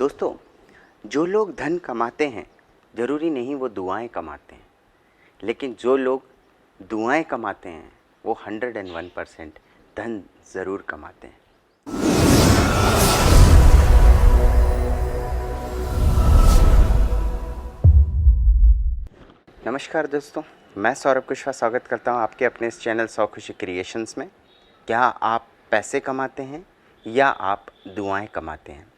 दोस्तों, जो लोग धन कमाते हैं ज़रूरी नहीं वो दुआएं कमाते हैं, लेकिन जो लोग दुआएं कमाते हैं वो 101% धन ज़रूर कमाते हैं। नमस्कार दोस्तों, मैं सौरभ कुशवाहा स्वागत करता हूं आपके अपने इस चैनल सौ खुशी क्रिएशंस में। क्या आप पैसे कमाते हैं या आप दुआएं कमाते हैं?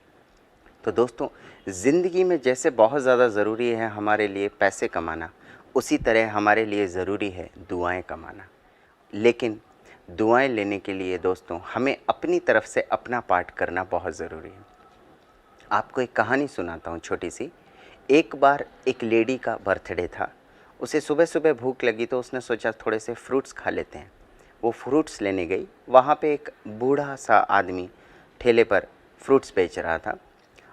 तो दोस्तों, ज़िंदगी में जैसे बहुत ज़्यादा ज़रूरी है हमारे लिए पैसे कमाना, उसी तरह हमारे लिए ज़रूरी है दुआएं कमाना। लेकिन दुआएं लेने के लिए दोस्तों हमें अपनी तरफ से अपना पार्ट करना बहुत ज़रूरी है। आपको एक कहानी सुनाता हूँ छोटी सी। एक बार एक लेडी का बर्थडे था। उसे सुबह सुबह भूख लगी तो उसने सोचा थोड़े से फ्रूट्स खा लेते हैं। वो फ्रूट्स लेने गई। वहाँ पे एक बूढ़ा सा आदमी ठेले पर फ्रूट्स बेच रहा था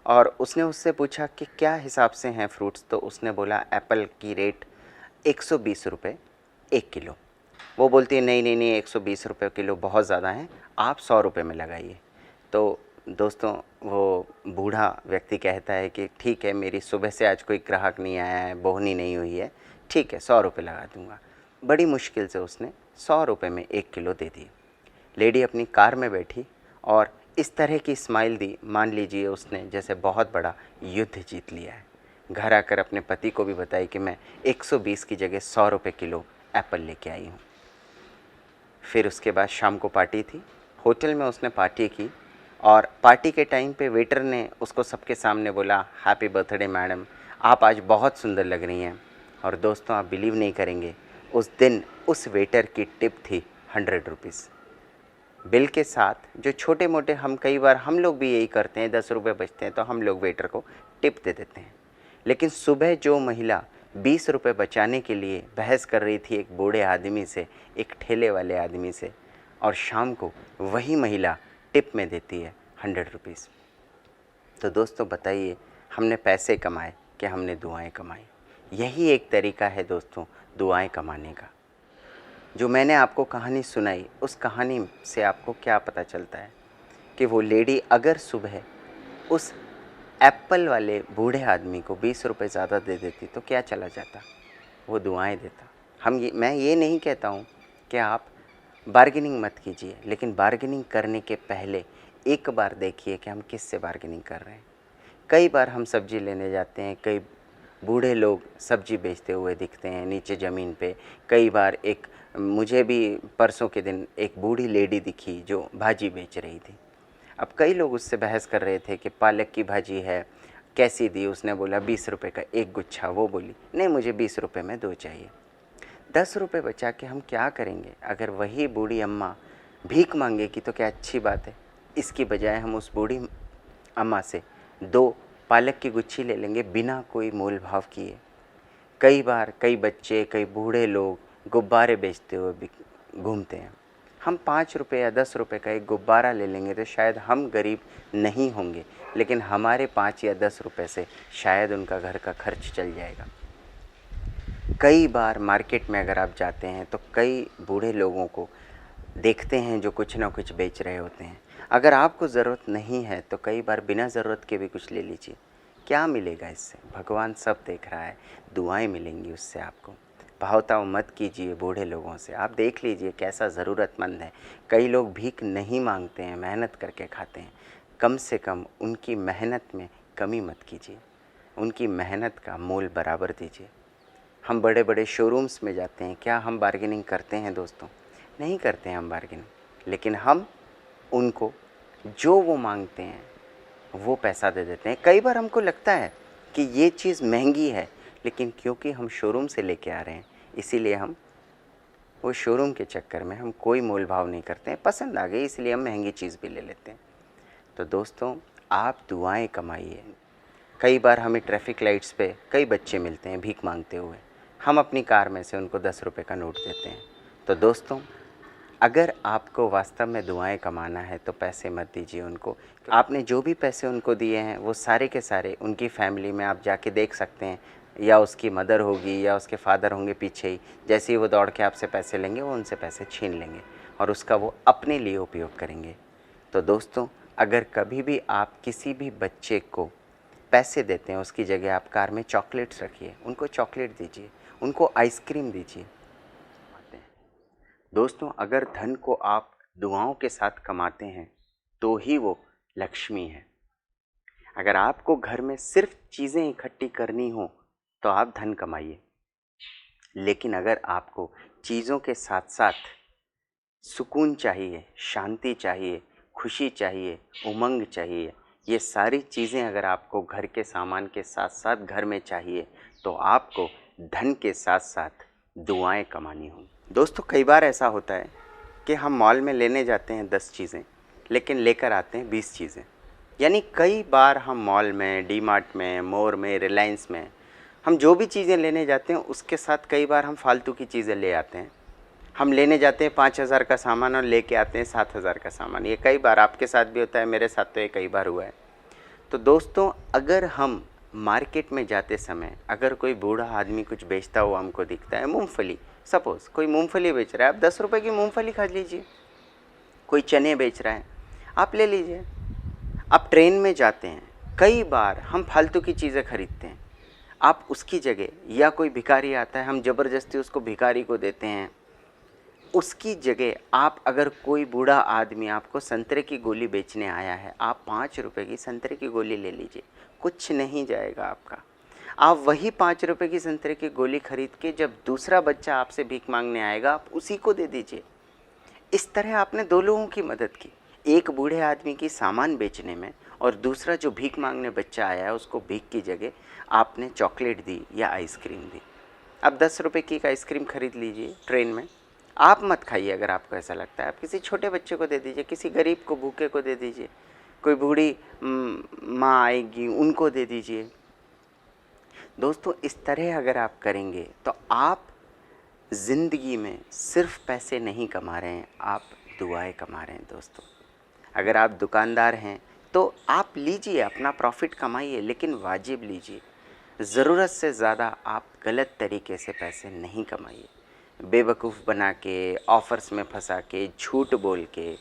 और उसने उससे पूछा कि क्या हिसाब से हैं फ्रूट्स। तो उसने बोला एप्पल की रेट 120 रुपये 1 किलो। वो बोलती है नहीं नहीं नहीं, 120 रुपये किलो बहुत ज़्यादा हैं, आप 100 रुपये में लगाइए। तो दोस्तों, वो बूढ़ा व्यक्ति कहता है कि ठीक है, मेरी सुबह से आज कोई ग्राहक नहीं आया है, बोहनी नहीं हुई है, ठीक है 100 रुपये लगा दूंगा। बड़ी मुश्किल से उसने 100 रुपये में 1 किलो दे दिए। लेडी अपनी कार में बैठी और इस तरह की स्माइल दी, मान लीजिए उसने जैसे बहुत बड़ा युद्ध जीत लिया है। घर आकर अपने पति को भी बताई कि मैं 120 की जगह 100 रुपये किलो एप्पल लेके आई हूँ। फिर उसके बाद शाम को पार्टी थी। होटल में उसने पार्टी की और पार्टी के टाइम पे वेटर ने उसको सबके सामने बोला, हैप्पी बर्थडे मैडम, आप आज बहुत सुंदर लग रही हैं। और दोस्तों, आप बिलीव नहीं करेंगे, उस दिन उस वेटर की टिप थी 100 रुपीज़। बिल के साथ जो छोटे मोटे हम कई बार हम लोग भी यही करते हैं, 10 रुपये बचते हैं तो हम लोग वेटर को टिप दे देते हैं। लेकिन सुबह जो महिला 20 रुपये बचाने के लिए बहस कर रही थी एक बूढ़े आदमी से, एक ठेले वाले आदमी से, और शाम को वही महिला टिप में देती है 100 रुपीज़। तो दोस्तों बताइए, हमने पैसे कमाए कि हमने दुआएं कमाई? यही एक तरीका है दोस्तों दुआएं कमाने का। जो मैंने आपको कहानी सुनाई, उस कहानी से आपको क्या पता चलता है कि वो लेडी अगर सुबह उस एप्पल वाले बूढ़े आदमी को 20 रुपये ज़्यादा दे देती तो क्या चला जाता? वो दुआएं देता। मैं ये नहीं कहता हूँ कि आप बार्गेनिंग मत कीजिए, लेकिन बार्गेनिंग करने के पहले एक बार देखिए कि हम किस से बार्गेनिंग कर रहे हैं। कई बार हम सब्ज़ी लेने जाते हैं, कई बूढ़े लोग सब्ज़ी बेचते हुए दिखते हैं नीचे ज़मीन पे। कई बार मुझे भी परसों के दिन एक बूढ़ी लेडी दिखी जो भाजी बेच रही थी। अब कई लोग उससे बहस कर रहे थे कि पालक की भाजी है, कैसी दी? उसने बोला 20 रुपये का एक गुच्छा। वो बोली नहीं, मुझे 20 रुपये में 2 चाहिए। 10 रुपये बचा के हम क्या करेंगे? अगर वही बूढ़ी अम्मा भीख मांगेगी तो क्या अच्छी बात है? इसकी बजाय हम उस बूढ़ी अम्मा से 2 पालक की गुच्छी ले लेंगे बिना कोई मोल भाव किए। कई बार कई बच्चे, कई बूढ़े लोग गुब्बारे बेचते हुए घूमते हैं। हम 5 रुपये या 10 रुपये का एक गुब्बारा ले लेंगे तो शायद हम गरीब नहीं होंगे, लेकिन हमारे 5 या 10 रुपये से शायद उनका घर का खर्च चल जाएगा। कई बार मार्केट में अगर आप जाते हैं तो कई बूढ़े लोगों को देखते हैं जो कुछ ना कुछ बेच रहे होते हैं। अगर आपको ज़रूरत नहीं है तो कई बार बिना ज़रूरत के भी कुछ ले लीजिए। क्या मिलेगा इससे? भगवान सब देख रहा है, दुआएं मिलेंगी उससे आपको। भावताव मत कीजिए बूढ़े लोगों से। आप देख लीजिए कैसा ज़रूरतमंद है। कई लोग भीख नहीं मांगते हैं, मेहनत करके खाते हैं। कम से कम उनकी मेहनत में कमी मत कीजिए, उनकी मेहनत का मोल बराबर दीजिए। हम बड़े बड़े शोरूम्स में जाते हैं, क्या हम बार्गेनिंग करते हैं दोस्तों? नहीं करते हैं हम बार्गेनिंग, लेकिन हम उनको जो वो मांगते हैं वो पैसा दे देते हैं। कई बार हमको लगता है कि ये चीज़ महंगी है, लेकिन क्योंकि हम शोरूम से लेके आ रहे हैं इसीलिए हम वो शोरूम के चक्कर में हम कोई मोल भाव नहीं करते हैं। पसंद आ गई इसलिए हम महंगी चीज़ भी ले लेते हैं। तो दोस्तों, आप दुआएं कमाइए। कई बार हमें ट्रैफिक लाइट्स पे कई बच्चे मिलते हैं भीख मांगते हुए, हम अपनी कार में से उनको 10 रुपये का नोट देते हैं। तो दोस्तों, अगर आपको वास्तव में दुआएं कमाना है तो पैसे मत दीजिए उनको। आपने जो भी पैसे उनको दिए हैं वो सारे के सारे उनकी फैमिली में आप जाके देख सकते हैं, या उसकी मदर होगी या उसके फादर होंगे पीछे ही, जैसे ही वो दौड़ के आपसे पैसे लेंगे वो उनसे पैसे छीन लेंगे और उसका वो अपने लिए उपयोग करेंगे। तो दोस्तों, अगर कभी भी आप किसी भी बच्चे को पैसे देते हैं उसकी जगह आप कार में चॉकलेट्स रखिए, उनको चॉकलेट दीजिए, उनको आइसक्रीम दीजिए। दोस्तों, अगर धन को आप दुआओं के साथ कमाते हैं तो ही वो लक्ष्मी है। अगर आपको घर में सिर्फ चीज़ें इकट्ठी करनी हो तो आप धन कमाइए, लेकिन अगर आपको चीज़ों के साथ साथ सुकून चाहिए, शांति चाहिए, खुशी चाहिए, उमंग चाहिए, ये सारी चीज़ें अगर आपको घर के सामान के साथ साथ घर में चाहिए तो आपको धन के साथ साथ दुआएं कमानी होंगी। दोस्तों, कई बार ऐसा होता है कि हम मॉल में लेने जाते हैं 10 चीज़ें, लेकिन लेकर आते हैं 20 चीज़ें। यानी कई बार हम मॉल में, डी मार्ट में, मोर में, रिलायंस में हम जो भी चीज़ें लेने जाते हैं उसके साथ कई बार हम फालतू की चीज़ें ले आते हैं। हम लेने जाते हैं 5,000 का सामान और लेके आते हैं 7,000 का सामान। ये कई बार आपके साथ भी होता है, मेरे साथ तो ये कई बार हुआ है। तो दोस्तों, अगर हम मार्केट में जाते समय अगर कोई बूढ़ा आदमी कुछ बेचता हुआ हमको दिखता है, मूंगफली, सपोज़ कोई मूंगफली बेच रहा है, आप 10 रुपये की मूंगफली खा लीजिए। कोई चने बेच रहा है, आप ले लीजिए। आप ट्रेन में जाते हैं, कई बार हम फालतू की चीज़ें खरीदते हैं, आप उसकी जगह, या कोई भिखारी आता है, हम ज़बरदस्ती उसको भिखारी को देते हैं, उसकी जगह आप, अगर कोई बूढ़ा आदमी आपको संतरे की गोली बेचने आया है, आप 5 रुपये की संतरे की गोली ले लीजिए, कुछ नहीं जाएगा आपका। आप वही 5 रुपये की संतरे की गोली खरीद के जब दूसरा बच्चा आपसे भीख मांगने आएगा, आप उसी को दे दीजिए। इस तरह आपने 2 लोगों की मदद की, एक बूढ़े आदमी की सामान बेचने में, और दूसरा जो भीख मांगने बच्चा आया है उसको भीख की जगह आपने चॉकलेट दी या आइसक्रीम दी। अब 10 रुपये की एक आइसक्रीम खरीद लीजिए ट्रेन में, आप मत खाइए अगर आपको ऐसा लगता है, आप किसी छोटे बच्चे को दे दीजिए, किसी गरीब को, भूखे को दे दीजिए, कोई बूढ़ी माँ आएगी उनको दे दीजिए। दोस्तों, इस तरह अगर आप करेंगे तो आप ज़िंदगी में सिर्फ पैसे नहीं कमा रहे हैं, आप दुआएं कमा रहे हैं। दोस्तों, अगर आप दुकानदार हैं तो आप लीजिए, अपना प्रॉफिट कमाइए, लेकिन वाजिब लीजिए। ज़रूरत से ज़्यादा आप गलत तरीके से पैसे नहीं कमाइए, बेवकूफ़ बना के, ऑफ़र्स में फंसा के, झूठ बोल के।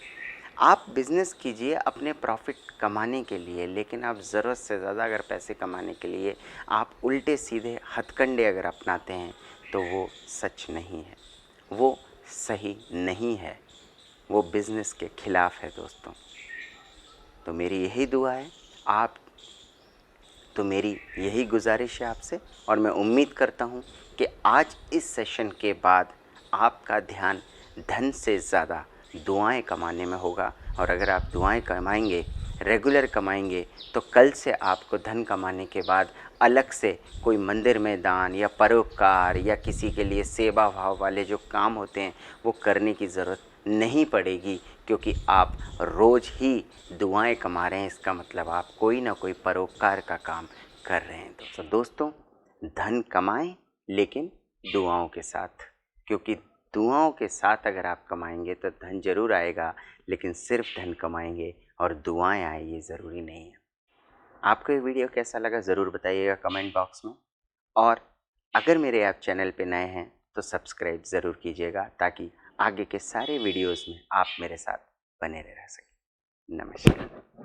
आप बिज़नेस कीजिए अपने प्रॉफिट कमाने के लिए, लेकिन आप ज़रूरत से ज़्यादा अगर पैसे कमाने के लिए आप उल्टे सीधे हथकंडे अगर अपनाते हैं तो वो सच नहीं है, वो सही नहीं है, वो बिज़नेस के ख़िलाफ़ है। दोस्तों, तो मेरी यही दुआ है, आप तो मेरी यही गुजारिश है आपसे, और मैं उम्मीद करता हूँ कि आज इस सेशन के बाद आपका ध्यान धन से ज़्यादा दुआएं कमाने में होगा। और अगर आप दुआएं कमाएंगे, रेगुलर कमाएंगे, तो कल से आपको धन कमाने के बाद अलग से कोई मंदिर में दान या परोपकार या किसी के लिए सेवा भाव वाले जो काम होते हैं वो करने की ज़रूरत नहीं पड़ेगी, क्योंकि आप रोज़ ही दुआएं कमा रहे हैं। इसका मतलब आप कोई ना कोई परोपकार का काम कर रहे हैं। तो दोस्तों, धन कमाएं लेकिन दुआओं के साथ, क्योंकि दुआओं के साथ अगर आप कमाएंगे तो धन ज़रूर आएगा, लेकिन सिर्फ धन कमाएंगे और दुआएं आए ये ज़रूरी नहीं है। आपको ये वीडियो कैसा लगा ज़रूर बताइएगा कमेंट बॉक्स में, और अगर मेरे आप चैनल पे नए हैं तो सब्सक्राइब ज़रूर कीजिएगा, ताकि आगे के सारे वीडियोस में आप मेरे साथ बने रह सकें। नमस्कार।